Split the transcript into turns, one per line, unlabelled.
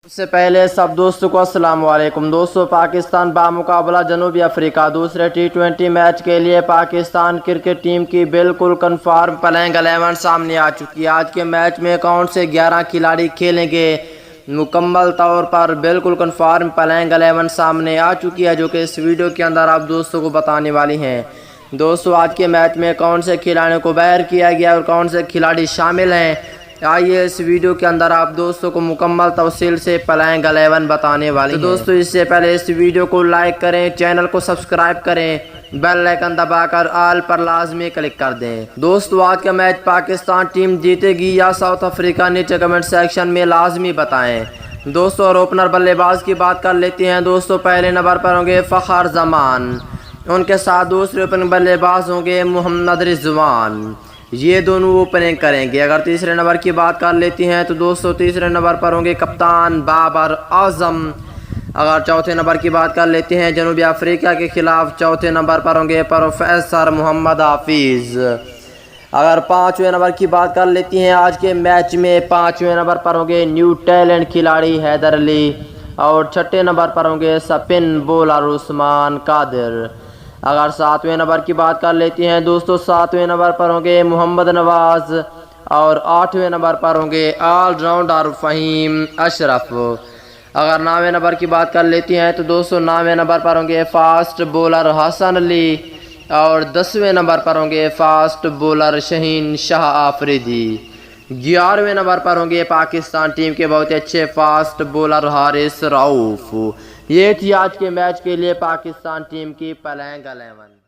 اس سے پہلے سب دوستوں کو السلام علیکم دوستوں۔ پاکستان بمقابلا جنوبی افریقہ دوسرے ٹی20 میچ کے لیے پاکستان کرکٹ ٹیم کی بالکل کنفرم پلینگ 11 سامنے آ چکی ہے۔ آج کے میچ میں کون سے 11 کھلاڑی کھیلیں گے، مکمل طور پر بالکل کنفرم پلینگ 11 سامنے آ چکی ہے، جو کہ اس ویڈیو کے اندر آپ دوستوں کو بتانے والی ہیں۔ دوستوں، آج کے میچ میں کون سے کھلاڑیوں کو باہر کیا گیا اور کون سے کھلاڑی شامل ہیں، آئیے اس ویڈیو کے اندر آپ دوستوں کو مکمل تفصیل سے پلینگ 11 بتانے والی ہیں۔ دوستوں، اس سے پہلے اس ویڈیو کو لائک کریں، چینل کو سبسکرائب کریں، بیل آئیکن دبا کر آل پر لازمی کلک کر دیں۔ دوستوں، آج کا میچ پاکستان ٹیم جیتے گی یا ساؤتھ افریقہ، نیچے کمنٹ سیکشن میں لازمی بتائیں۔ دوستوں، اور اوپنر بلے باز کی بات کر لیتے ہیں۔ دوستوں، پہلے نمبر پر ہوں گے فخر زمان، ان کے ساتھ دوسرے اوپننگ بلے باز ہوں گے محمد رضوان، یہ دونوں اوپننگ کریں گے۔ اگر تیسرے نمبر کی بات کر لیتے ہیں تو دوستوں، تیسرے نمبر پر ہوں گے کپتان بابر اعظم۔ اگر چوتھے نمبر کی بات کر لیتے ہیں جنوبی افریقہ کے خلاف، چوتھے نمبر پر ہوں گے پروفیسر محمد حافظ۔ اگر پانچویں نمبر کی بات کر لیتی ہیں آج کے میچ میں، پانچویں نمبر پر ہوں گے نیو ٹیلنٹ کھلاڑی حیدر علی، اور چھٹے نمبر پر ہوں گے سپن بولر عثمان قادر۔ اگر ساتویں نمبر کی بات کر لیتے ہیں دوستوں، ساتویں نمبر پر ہوں گے محمد نواز، اور آٹھویں نمبر پر ہوں گے آل راؤنڈر فہیم اشرف۔ اگر نویں نمبر کی بات کر لیتے ہیں تو دوستوں، نویں نمبر پر ہوں گے فاسٹ بولر حسن علی، اور 10ویں نمبر پر ہوں گے فاسٹ بولر شہین شاہ آفریدی۔ 11ویں نمبر پر ہوں گے پاکستان ٹیم کے بہت اچھے فاسٹ بولر حارث رؤف۔ یہ تھی آج کے میچ کے لیے پاکستان ٹیم کی پلینگ 11۔